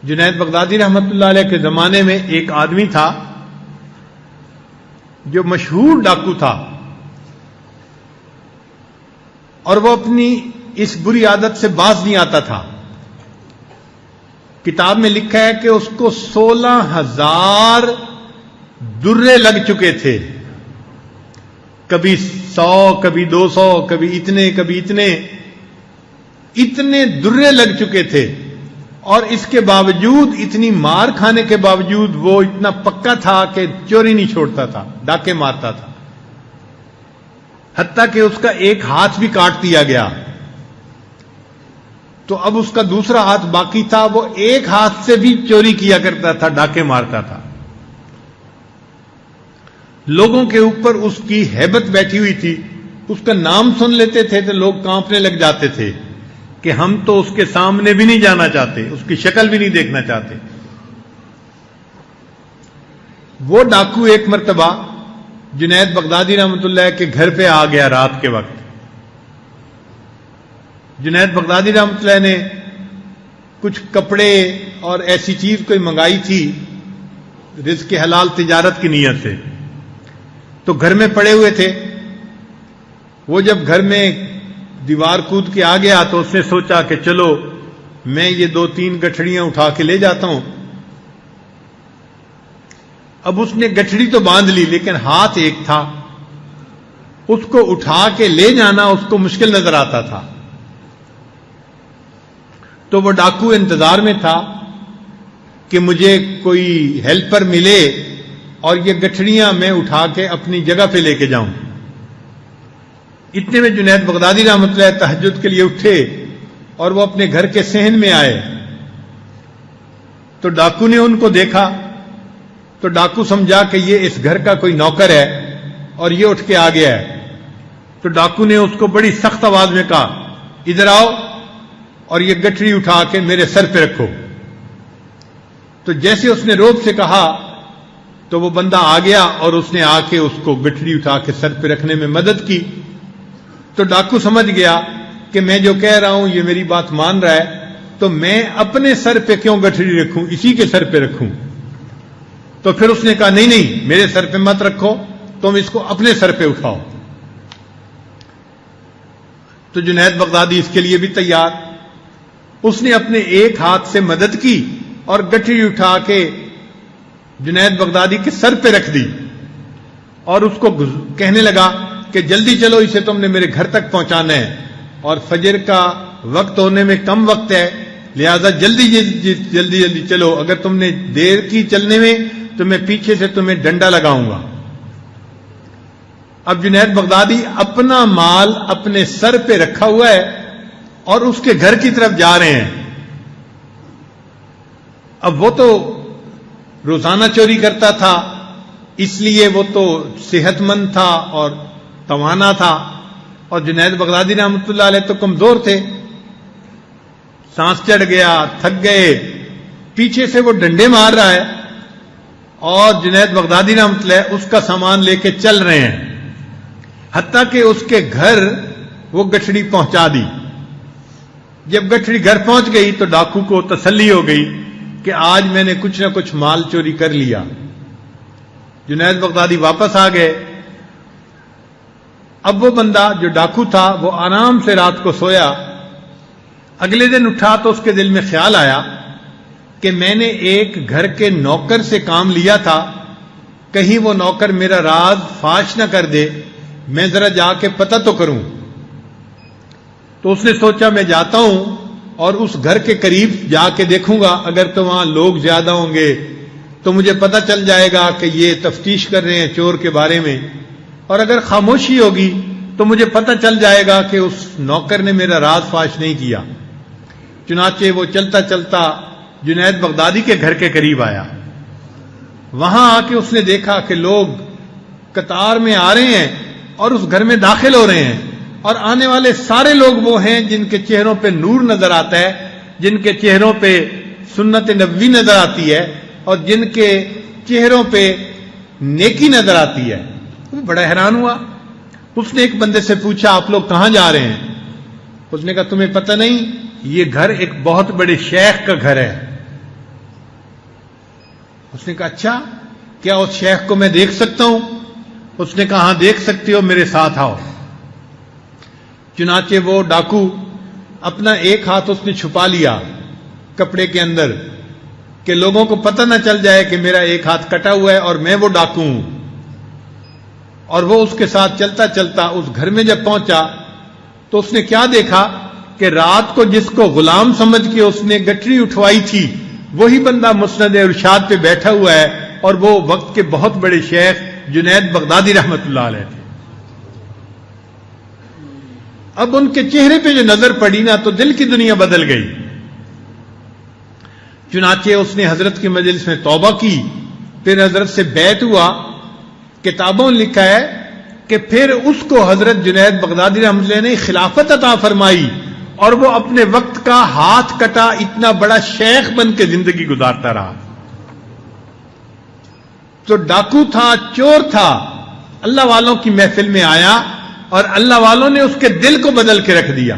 جنید بغدادی رحمۃ اللہ علیہ کے زمانے میں ایک آدمی تھا جو مشہور ڈاکو تھا، اور وہ اپنی اس بری عادت سے باز نہیں آتا تھا۔ کتاب میں لکھا ہے کہ اس کو 16,000 درے لگ چکے تھے، کبھی 100، کبھی 200، کبھی اتنے درے لگ چکے تھے، اور اس کے باوجود، اتنی مار کھانے کے باوجود وہ اتنا پکا تھا کہ چوری نہیں چھوڑتا تھا، ڈاکے مارتا تھا، حتیٰ کہ اس کا ایک ہاتھ بھی کاٹ دیا گیا۔ تو اب اس کا دوسرا ہاتھ باقی تھا، وہ ایک ہاتھ سے بھی چوری کیا کرتا تھا، ڈاکے مارتا تھا۔ لوگوں کے اوپر اس کی ہیبت بیٹھی ہوئی تھی، اس کا نام سن لیتے تھے تو لوگ کانپنے لگ جاتے تھے کہ ہم تو اس کے سامنے بھی نہیں جانا چاہتے، اس کی شکل بھی نہیں دیکھنا چاہتے۔ وہ ڈاکو ایک مرتبہ جنید بغدادی رحمۃ اللہ کے گھر پہ آ گیا رات کے وقت۔ جنید بغدادی رحمۃ اللہ نے کچھ کپڑے اور ایسی چیز کوئی منگائی تھی رزق حلال تجارت کی نیت سے، تو گھر میں پڑے ہوئے تھے۔ وہ جب گھر میں دیوار کود کے آ گیا تو اس نے سوچا کہ چلو میں یہ 2-3 گٹھڑیاں اٹھا کے لے جاتا ہوں۔ اب اس نے گٹھڑی تو باندھ لی، لیکن ہاتھ ایک تھا، اس کو اٹھا کے لے جانا اس کو مشکل نظر آتا تھا۔ تو وہ ڈاکو انتظار میں تھا کہ مجھے کوئی ہیلپر ملے اور یہ گٹھڑیاں میں اٹھا کے اپنی جگہ پہ لے کے جاؤں۔ اتنے میں جنید بغدادی رحمۃ اللہ تہجد کے لیے اٹھے اور وہ اپنے گھر کے صحن میں آئے، تو ڈاکو نے ان کو دیکھا، تو ڈاکو سمجھا کہ یہ اس گھر کا کوئی نوکر ہے اور یہ اٹھ کے آ گیا ہے۔ تو ڈاکو نے اس کو بڑی سخت آواز میں کہا، ادھر آؤ اور یہ گٹھڑی اٹھا کے میرے سر پہ رکھو۔ تو جیسے اس نے روب سے کہا تو وہ بندہ آ گیا اور اس نے آ کے اس کو گٹھڑی اٹھا کے سر پہ رکھنے میں مدد کی۔ تو ڈاکو سمجھ گیا کہ میں جو کہہ رہا ہوں یہ میری بات مان رہا ہے، تو میں اپنے سر پہ کیوں گٹھڑی رکھوں، اسی کے سر پہ رکھوں۔ تو پھر اس نے کہا نہیں میرے سر پہ مت رکھو، تم اس کو اپنے سر پہ اٹھاؤ۔ تو جنید بغدادی اس کے لیے بھی تیار، اس نے اپنے ایک ہاتھ سے مدد کی اور گٹھڑی اٹھا کے جنید بغدادی کے سر پہ رکھ دی، اور اس کو کہنے لگا کہ جلدی چلو، اسے تم نے میرے گھر تک پہنچانا ہے، اور فجر کا وقت ہونے میں کم وقت ہے، لہذا جلدی چلو، اگر تم نے دیر کی چلنے میں تو میں پیچھے سے تمہیں ڈنڈا لگاؤں گا۔ اب جنید بغدادی اپنا مال اپنے سر پہ رکھا ہوا ہے اور اس کے گھر کی طرف جا رہے ہیں۔ اب وہ تو روزانہ چوری کرتا تھا، اس لیے وہ تو صحت مند تھا اور توانا تھا، اور جنید بغدادی رحمۃ اللہ علیہ تو کمزور تھے، سانس چڑھ گیا، تھک گئے، پیچھے سے وہ ڈنڈے مار رہا ہے اور جنید بغدادی رحمۃ اللہ اس کا سامان لے کے چل رہے ہیں، حتیٰ کہ اس کے گھر وہ گٹھڑی پہنچا دی۔ جب گٹھڑی گھر پہنچ گئی تو ڈاکو کو تسلی ہو گئی کہ آج میں نے کچھ نہ کچھ مال چوری کر لیا۔ جنید بغدادی واپس آ گئے۔ اب وہ بندہ جو ڈاکو تھا وہ آرام سے رات کو سویا۔ اگلے دن اٹھا تو اس کے دل میں خیال آیا کہ میں نے ایک گھر کے نوکر سے کام لیا تھا، کہیں وہ نوکر میرا راز فاش نہ کر دے، میں ذرا جا کے پتہ تو کروں۔ تو اس نے سوچا میں جاتا ہوں اور اس گھر کے قریب جا کے دیکھوں گا، اگر تو وہاں لوگ زیادہ ہوں گے تو مجھے پتہ چل جائے گا کہ یہ تفتیش کر رہے ہیں چور کے بارے میں، اور اگر خاموشی ہوگی تو مجھے پتہ چل جائے گا کہ اس نوکر نے میرا راز فاش نہیں کیا۔ چنانچہ وہ چلتا چلتا جنید بغدادی کے گھر کے قریب آیا۔ وہاں آ کے اس نے دیکھا کہ لوگ قطار میں آ رہے ہیں اور اس گھر میں داخل ہو رہے ہیں، اور آنے والے سارے لوگ وہ ہیں جن کے چہروں پہ نور نظر آتا ہے، جن کے چہروں پہ سنت نبوی نظر آتی ہے، اور جن کے چہروں پہ نیکی نظر آتی ہے۔ وہ بڑا حیران ہوا۔ اس نے ایک بندے سے پوچھا آپ لوگ کہاں جا رہے ہیں؟ اس نے کہا تمہیں پتہ نہیں، یہ گھر ایک بہت بڑے شیخ کا گھر ہے، اس نے کہا اچھا کیا اس شیخ کو میں دیکھ سکتا ہوں؟ اس نے کہا ہاں دیکھ سکتے ہو، میرے ساتھ آؤ۔ چنانچہ وہ ڈاکو اپنا ایک ہاتھ اس نے چھپا لیا کپڑے کے اندر کہ لوگوں کو پتہ نہ چل جائے کہ میرا ایک ہاتھ کٹا ہوا ہے اور میں وہ ڈاکو ہوں۔ اور وہ اس کے ساتھ چلتا چلتا اس گھر میں جب پہنچا تو اس نے کیا دیکھا کہ رات کو جس کو غلام سمجھ کے اس نے گٹری اٹھوائی تھی وہی بندہ مسند ارشاد پہ بیٹھا ہوا ہے، اور وہ وقت کے بہت بڑے شیخ جنید بغدادی رحمت اللہ علیہ تھے۔ اب ان کے چہرے پہ جو نظر پڑی نا تو دل کی دنیا بدل گئی۔ چنانچہ اس نے حضرت کی مجلس میں توبہ کی، پھر حضرت سے بیعت ہوا۔ کتابوں میں لکھا ہے کہ پھر اس کو حضرت جنید بغدادی رحمۃ اللہ نے خلافت عطا فرمائی، اور وہ اپنے وقت کا ہاتھ کٹا اتنا بڑا شیخ بن کے زندگی گزارتا رہا۔ تو ڈاکو تھا، چور تھا، اللہ والوں کی محفل میں آیا اور اللہ والوں نے اس کے دل کو بدل کے رکھ دیا۔